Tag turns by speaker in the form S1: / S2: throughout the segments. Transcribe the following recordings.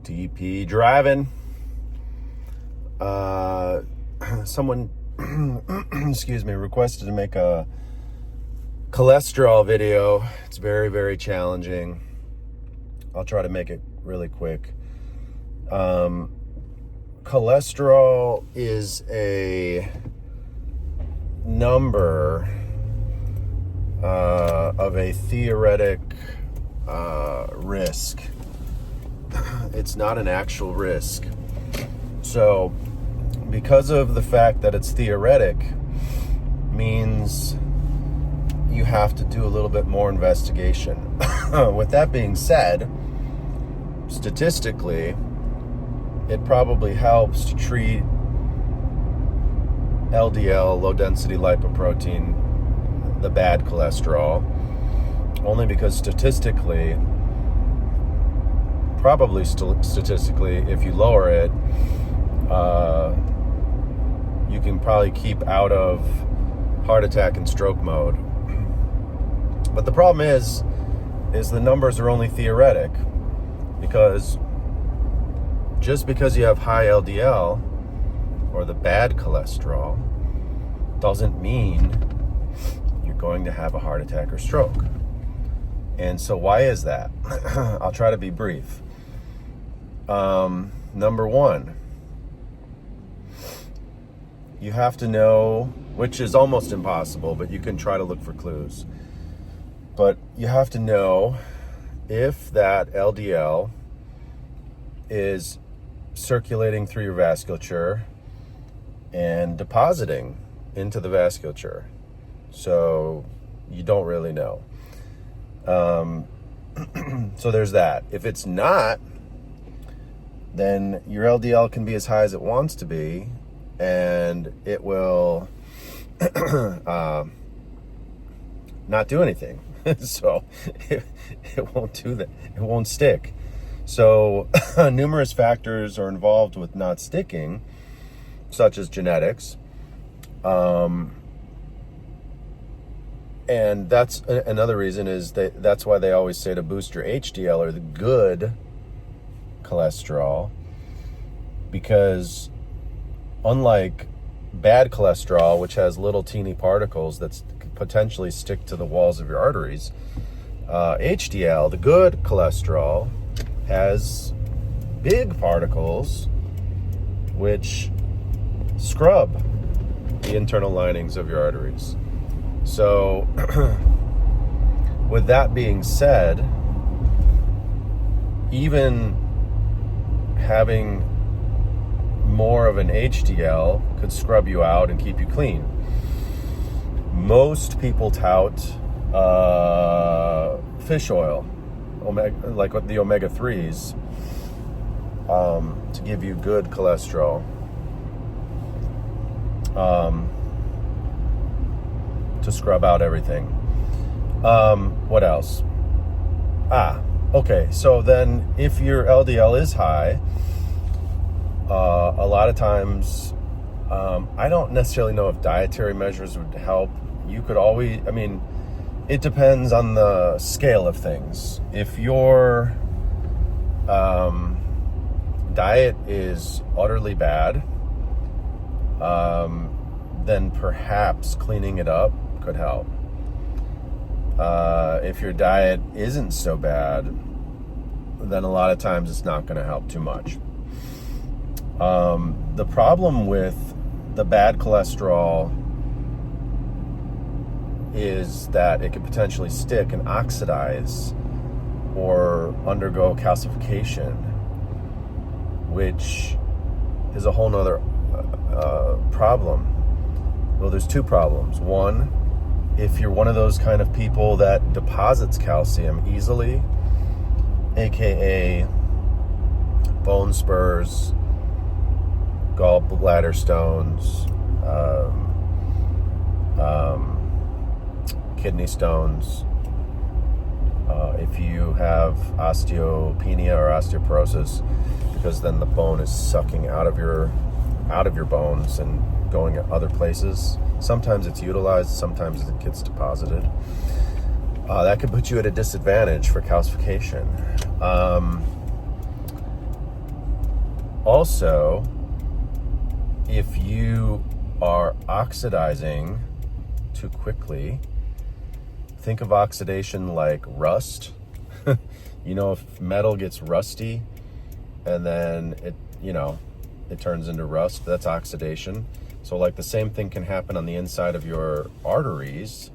S1: TP driving. Someone, excuse me, requested to make a cholesterol video. It's very, very challenging. I'll try to make it really quick. Cholesterol is a number of a theoretic risk. It's not an actual risk. So, because of the fact that it's theoretic, means you have to do a little bit more investigation. With that being said, statistically, it probably helps to treat LDL, low density lipoprotein, the bad cholesterol, only because statistically, if you lower it, you can probably keep out of heart attack and stroke mode. But the problem is the numbers are only theoretic, because just because you have high LDL or the bad cholesterol doesn't mean you're going to have a heart attack or stroke. And so why is that? I'll try to be brief. Number one, you have to know, which is almost impossible, but you can try to look for clues. But you have to know if that LDL is circulating through your vasculature and depositing into the vasculature. So you don't really know. So there's that. If it's not, then your LDL can be as high as it wants to be, and it will not do anything. So it won't do that. It won't stick. So numerous factors are involved with not sticking, such as genetics. And that's another reason, is that's why they always say to boost your HDL, or the good cholesterol, because unlike bad cholesterol, which has little teeny particles that potentially stick to the walls of your arteries, HDL, the good cholesterol, has big particles which scrub the internal linings of your arteries. So, with that being said, even having more of an HDL could scrub you out and keep you clean. Most people tout fish oil, like the omega-3s, to give you good cholesterol. To scrub out everything. What else? Okay, so then if your LDL is high, a lot of times, I don't necessarily know if dietary measures would help. You could always, it depends on the scale of things. If your diet is utterly bad, then perhaps cleaning it up could help. If your diet isn't so bad, then a lot of times it's not going to help too much. The problem with the bad cholesterol is that it could potentially stick and oxidize or undergo calcification, which is a whole nother problem. Well, there's two problems. One, if you're one of those kind of people that deposits calcium easily, aka bone spurs, gallbladder stones, kidney stones, if you have osteopenia or osteoporosis, because then the bone is sucking out of your bones and going other places. Sometimes it's utilized, sometimes it gets deposited. That could put you at a disadvantage for calcification. Also, if you are oxidizing too quickly, think of oxidation like rust. If metal gets rusty and then it turns into rust, that's oxidation. So like the same thing can happen on the inside of your arteries.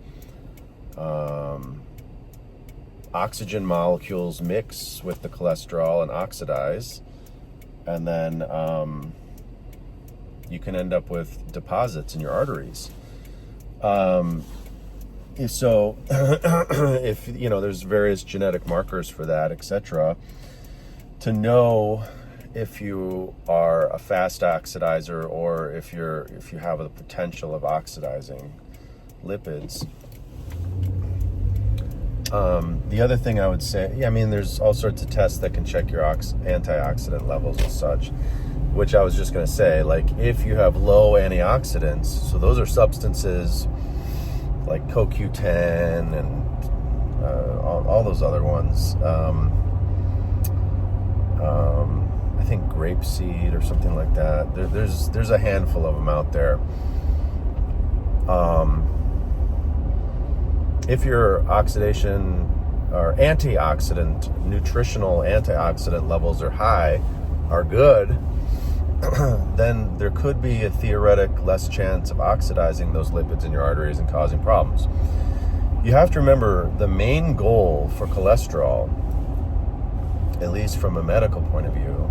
S1: Oxygen molecules mix with the cholesterol and oxidize, and then you can end up with deposits in your arteries. So if there's various genetic markers for that, etc., to know if you are a fast oxidizer or if you have the potential of oxidizing lipids. The other thing I would say, there's all sorts of tests that can check your antioxidant levels and such, which I was just going to say, like if you have low antioxidants, so those are substances like CoQ10 and all those other ones. I think grapeseed or something like that. There's a handful of them out there. If your oxidation or nutritional antioxidant levels are good, then there could be a theoretic less chance of oxidizing those lipids in your arteries and causing problems. You have to remember the main goal for cholesterol, at least from a medical point of view,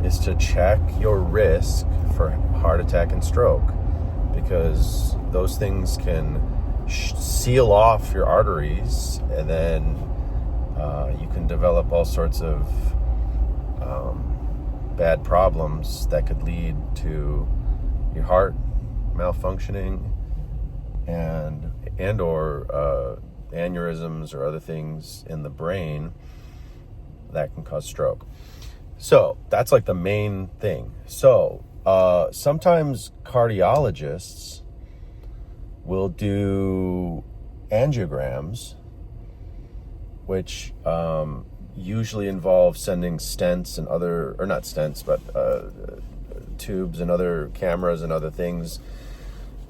S1: is to check your risk for heart attack and stroke, because those things can seal off your arteries, and then you can develop all sorts of bad problems that could lead to your heart malfunctioning and or aneurysms or other things in the brain that can cause stroke. So that's like the main thing. So sometimes cardiologists will do angiograms, which usually involve sending stents and not stents, but tubes and other cameras and other things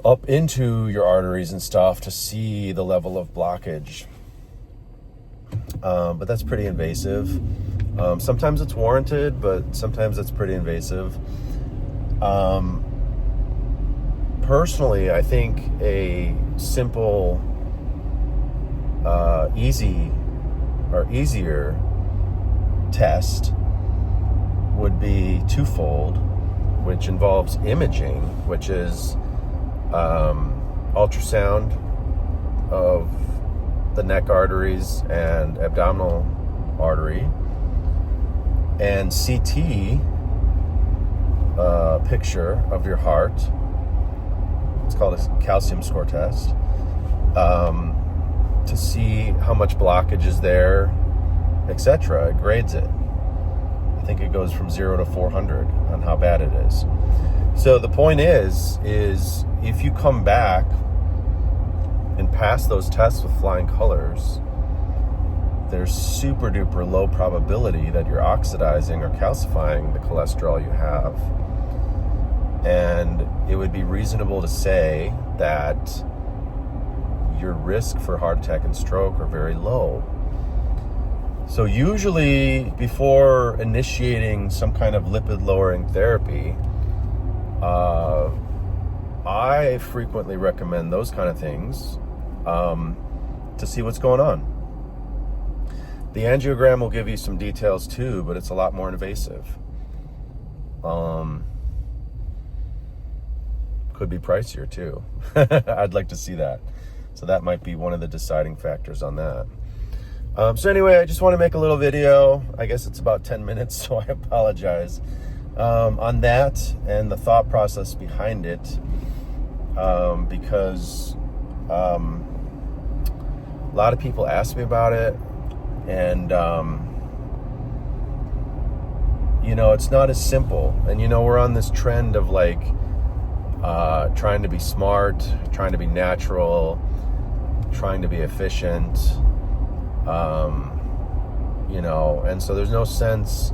S1: up into your arteries and stuff to see the level of blockage. But that's pretty invasive. Sometimes it's warranted, but sometimes it's pretty invasive. Personally, I think a simple, easier test would be twofold, which involves imaging, which is ultrasound of the neck arteries and abdominal artery, and CT picture of your heart. It's called a calcium score test, to see how much blockage is there, etc. It grades it. I think it goes from 0 to 400 on how bad it is. So the point is if you come back and pass those tests with flying colors, there's super duper low probability that you're oxidizing or calcifying the cholesterol you have. And it would be reasonable to say that your risk for heart attack and stroke are very low. So usually before initiating some kind of lipid lowering therapy, I frequently recommend those kind of things to see what's going on. The angiogram will give you some details too, but it's a lot more invasive. Could be pricier too. I'd like to see that. So that might be one of the deciding factors on that. So anyway, I just want to make a little video. I guess it's about 10 minutes, so I apologize on that and the thought process behind it, because a lot of people ask me about it, and it's not as simple. And we're on this trend of like trying to be smart, trying to be natural, trying to be efficient, and so there's no sense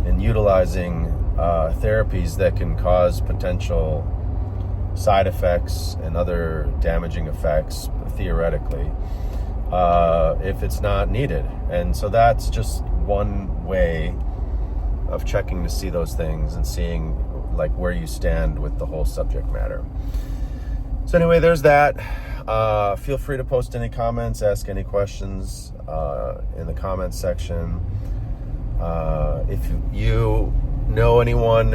S1: in utilizing therapies that can cause potential side effects and other damaging effects, theoretically, if it's not needed. And so that's just one way of checking to see those things and seeing like where you stand with the whole subject matter. So anyway, there's that. Feel free to post any comments, ask any questions in the comments section. If you know anyone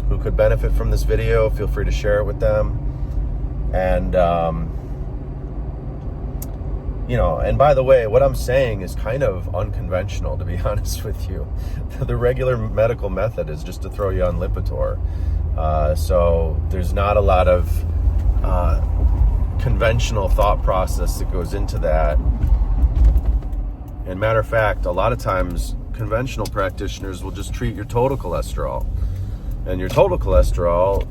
S1: who could benefit from this video, feel free to share it with them. And and by the way, what I'm saying is kind of unconventional, to be honest with you. The regular medical method is just to throw you on Lipitor. So there's not a lot of conventional thought process that goes into that. And matter of fact, a lot of times conventional practitioners will just treat your total cholesterol. And your total cholesterol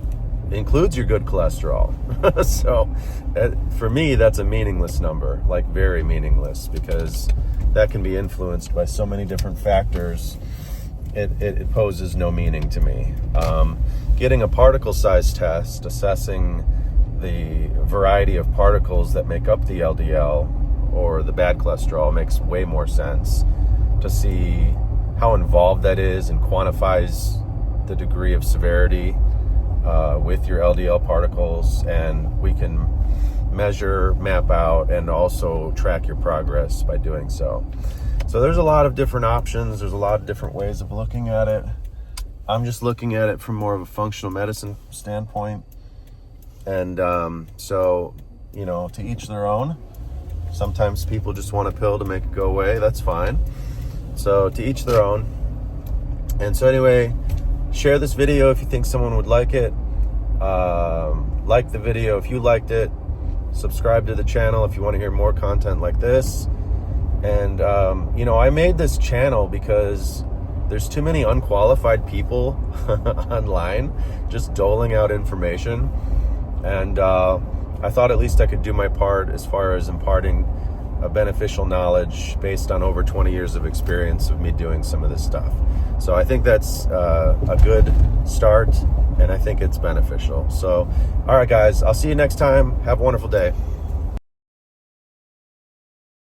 S1: includes your good cholesterol. So for me, that's a meaningless number, like very meaningless, because that can be influenced by so many different factors. It poses no meaning to me. Getting a particle size test, assessing the variety of particles that make up the LDL or the bad cholesterol, makes way more sense to see how involved that is and quantifies the degree of severity with your LDL particles, and we can measure, map out, and also track your progress by doing so. So there's a lot of different options. There's a lot of different ways of looking at it. I'm just looking at it from more of a functional medicine standpoint. And so, to each their own. Sometimes people just want a pill to make it go away. That's fine. So to each their own. And so anyway, share this video if you think someone would like it. Like the video if you liked it. Subscribe to the channel if you want to hear more content like this. And, I made this channel because there's too many unqualified people online just doling out information. And I thought at least I could do my part as far as imparting a beneficial knowledge based on over 20 years of experience of me doing some of this stuff. So I think that's a good start, and I think it's beneficial. So, all right, guys, I'll see you next time. Have a wonderful day.